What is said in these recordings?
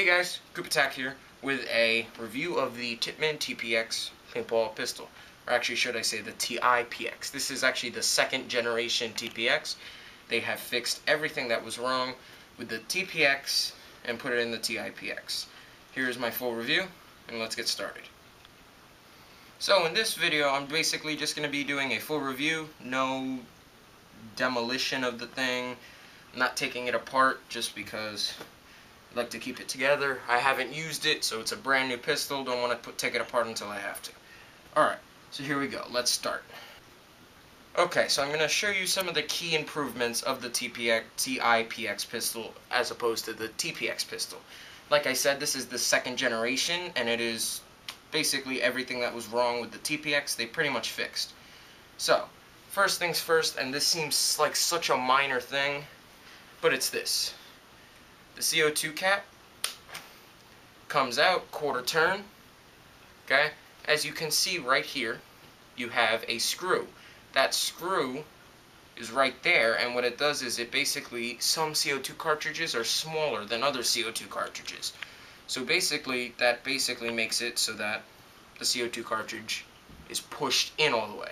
Hey guys, Attack here with a review of the Tippmann TiPX paintball pistol. Or actually, should I say the TIPX. This is actually the second generation TPX. They have fixed everything that was wrong with the TPX and put it in the TIPX. Here's my full review, and let's get started. So in this video, I'm basically just going to be doing a full review, no demolition of the thing, not taking it apart just because I like to keep it together. I haven't used it, so it's a brand new pistol. Don't want to take it apart until I have to. Alright, so here we go. Let's start. Okay, so I'm going to show you some of the key improvements of the TIPX pistol as opposed to the TPX pistol. Like I said, this is the second generation, and it is basically everything that was wrong with the TPX, they pretty much fixed. So, first things first, and this seems like such a minor thing, but it's this. The CO2 cap comes out quarter turn. Okay, as you can see right here, you have a screw. That screw is right there, and what it does is it basically, some CO2 cartridges are smaller than other CO2 cartridges. So basically, that makes it so that the CO2 cartridge is pushed in all the way.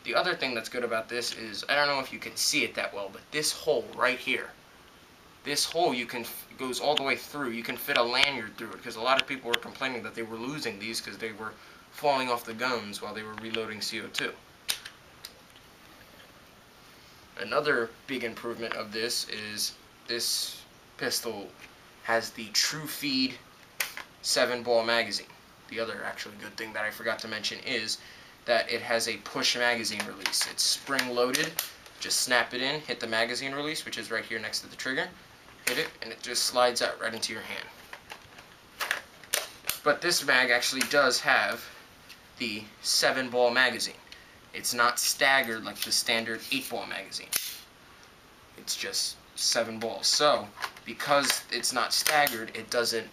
The other thing that's good about this is, I don't know if you can see it that well, but this hole right here, this hole goes all the way through. You can fit a lanyard through it, because a lot of people were complaining that they were losing these because they were falling off the guns while they were reloading CO2. Another big improvement of this is this pistol has the True Feed 7-ball magazine. The other actually good thing that I forgot to mention is that it has a push magazine release. It's spring loaded. Just snap it in, hit the magazine release, which is right here next to the trigger. Hit it, and it just slides out right into your hand. But this mag actually does have the 7-ball magazine. It's not staggered like the standard 8-ball magazine. It's just 7 balls. So, because it's not staggered, it doesn't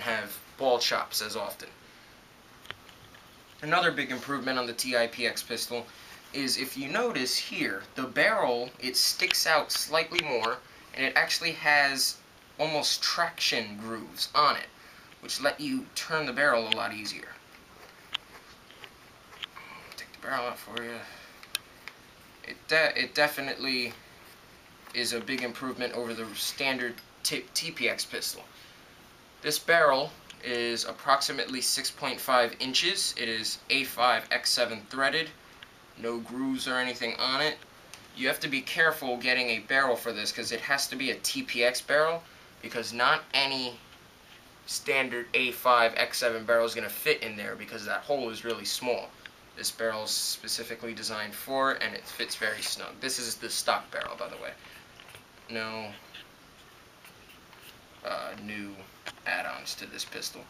have ball chops as often. Another big improvement on the TIPX pistol is, if you notice here, the barrel, it sticks out slightly more, and it actually has almost traction grooves on it, which let you turn the barrel a lot easier. Take the barrel out for you. It definitely is a big improvement over the standard TPX pistol. This barrel is approximately 6.5 inches. It is A5 X7 threaded. No grooves or anything on it. You have to be careful getting a barrel for this because it has to be a TPX barrel, because not any standard A5 X7 barrel is going to fit in there because that hole is really small. This barrel is specifically designed for it, and it fits very snug. This is the stock barrel, by the way. No new add-ons to this pistol.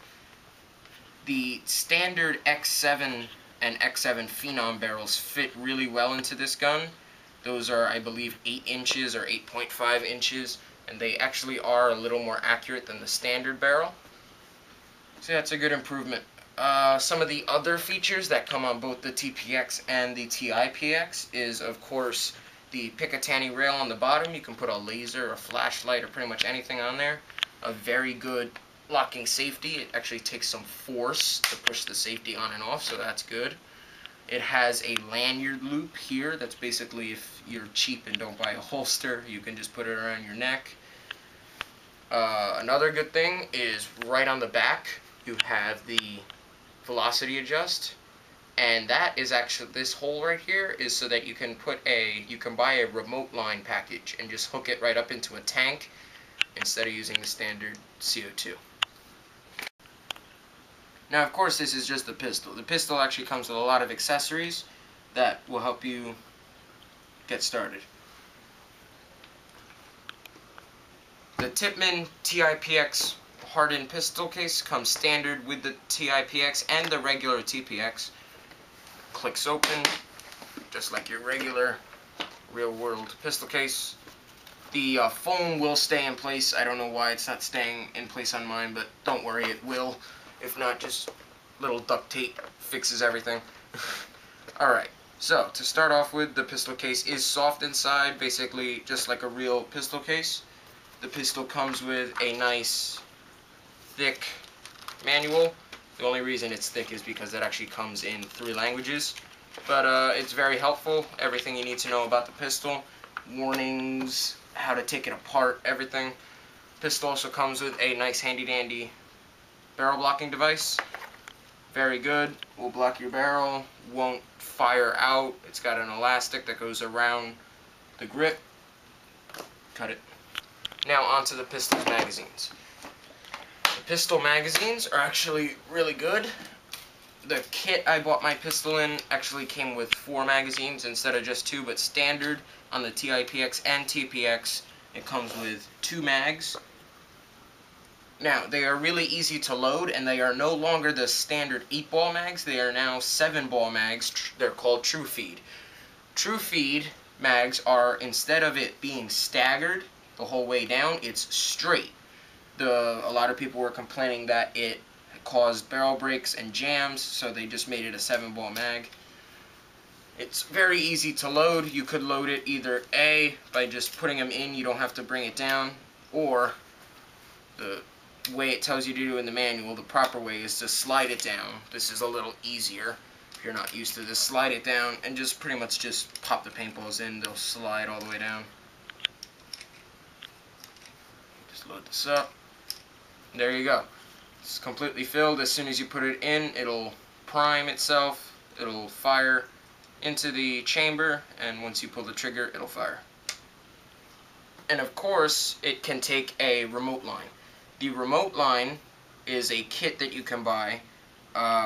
The standard X7 and X7 Phenom barrels fit really well into this gun. Those are, I believe, 8 inches or 8.5 inches, and they actually are a little more accurate than the standard barrel. So that's a good improvement. Some of the other features that come on both the TPX and the TIPX is, of course, the Picatinny rail on the bottom. You can put a laser, a flashlight, or pretty much anything on there. A very good locking safety. It actually takes some force to push the safety on and off, so that's good. It has a lanyard loop here. That's basically, if you're cheap and don't buy a holster, you can just put it around your neck. Another good thing is right on the back you have the velocity adjust, and that is actually, this hole right here is so that you can buy a remote line package and just hook it right up into a tank instead of using the standard CO2. Now, of course, this is just the pistol. The pistol actually comes with a lot of accessories that will help you get started. The Tippmann TiPX hardened pistol case comes standard with the TiPX and the regular TPX. Clicks open, just like your regular real-world pistol case. The foam will stay in place. I don't know why it's not staying in place on mine, but don't worry, it will. If not, just little duct tape fixes everything. Alright, so to start off with, the pistol case is soft inside, basically just like a real pistol case. the pistol comes with a nice thick manual. The only reason it's thick is because it actually comes in 3 languages. But it's very helpful. Everything you need to know about the pistol. Warnings, how to take it apart, everything. Pistol also comes with a nice handy dandy barrel blocking device. Very good. Will block your barrel. Won't fire out. It's got an elastic that goes around the grip. Cut it. Now onto the pistol's magazines. The pistol magazines are actually really good. The kit I bought my pistol in actually came with 4 magazines instead of just 2, but standard on the TiPX and TPX it comes with 2 mags. Now, they are really easy to load, and they are no longer the standard 8-ball mags. They are now 7-ball mags. They're called True Feed. True Feed mags are, instead of it being staggered the whole way down, it's straight. A lot of people were complaining that it caused barrel breaks and jams, so they just made it a 7-ball mag. It's very easy to load. You could load it either A, by just putting them in, you don't have to bring it down, or the way it tells you to do in the manual, the proper way is to slide it down. This is a little easier if you're not used to this. Slide it down and just pretty much just pop the paintballs in. They'll slide all the way down. Just load this up. There you go. It's completely filled. As soon as you put it in, it'll prime itself. It'll fire into the chamber, and once you pull the trigger, it'll fire. And of course, it can take a remote line. The remote line is a kit that you can buy,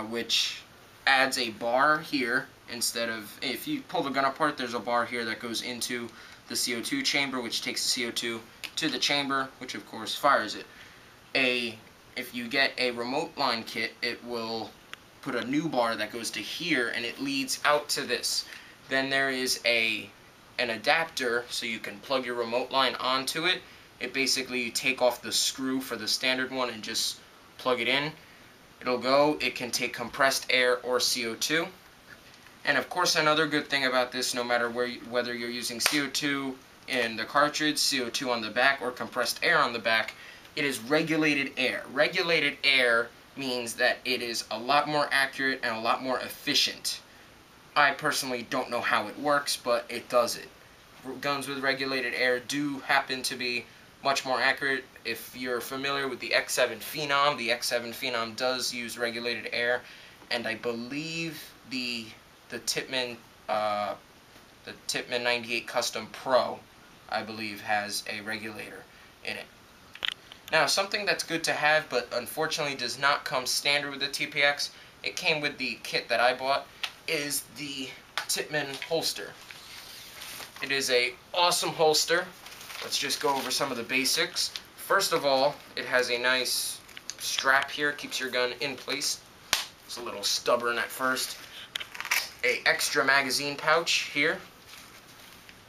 which adds a bar here instead of, if you pull the gun apart, there's a bar here that goes into the CO2 chamber, which takes the CO2 to the chamber, which of course fires it. If you get a remote line kit, it will put a new bar that goes to here, and it leads out to this. Then there is an adapter, so you can plug your remote line onto it. It basically, you take off the screw for the standard one and just plug it in. It'll go. It can take compressed air or CO2. And of course, another good thing about this, no matter whether you're using CO2 in the cartridge, CO2 on the back, or compressed air on the back, it is regulated air. Regulated air means that it is a lot more accurate and a lot more efficient. I personally don't know how it works, but it does it. Guns with regulated air do happen to be much more accurate. If you're familiar with the X7 Phenom does use regulated air, and I believe the Tippmann 98 Custom Pro, I believe, has a regulator in it. Now, something that's good to have, but unfortunately does not come standard with the TPX, it came with the kit that I bought, is the Tippmann holster. It is an awesome holster. Let's just go over some of the basics. First of all, it has a nice strap here, keeps your gun in place. It's a little stubborn at first. An extra magazine pouch here.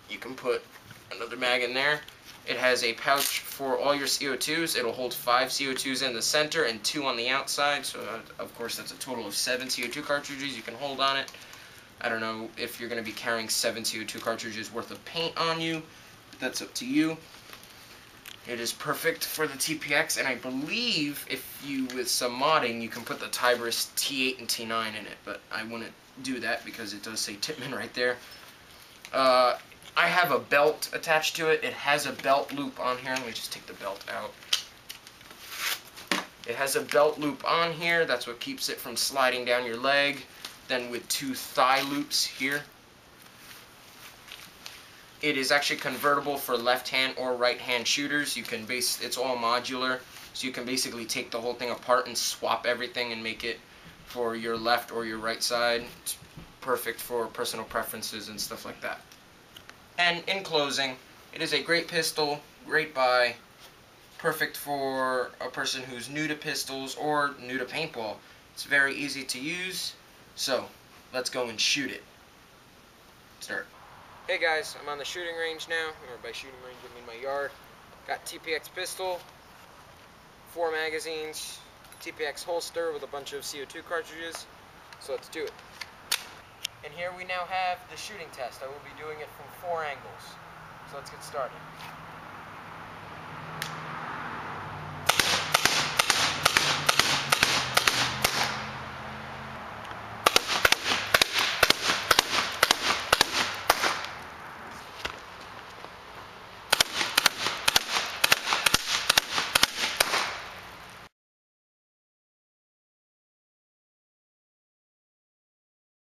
You can put another mag in there. It has a pouch for all your CO2s. It'll hold 5 CO2s in the center and 2 on the outside. So, of course, that's a total of 7 CO2 cartridges you can hold on it. I don't know if you're going to be carrying 7 CO2 cartridges worth of paint on you. That's up to you. It is perfect for the TPX, and I believe if you, with some modding, you can put the Tibris T8 and T9 in it, but I wouldn't do that because it does say Tippmann right there. I have a belt attached to it. It has a belt loop on here. Let me just take the belt out. It has a belt loop on here. That's what keeps it from sliding down your leg. Then with 2 thigh loops here. It is actually convertible for left-hand or right-hand shooters. You can it's all modular, so you can basically take the whole thing apart and swap everything and make it for your left or your right side. It's perfect for personal preferences and stuff like that. And in closing, it is a great pistol, great buy, perfect for a person who's new to pistols or new to paintball. It's very easy to use, so let's go and shoot it. Start. Hey guys, I'm on the shooting range now, or by shooting range I mean my yard. Got TPX pistol, 4 magazines, TPX holster with a bunch of CO2 cartridges, so let's do it. And here we now have the shooting test. I will be doing it from 4 angles, so let's get started.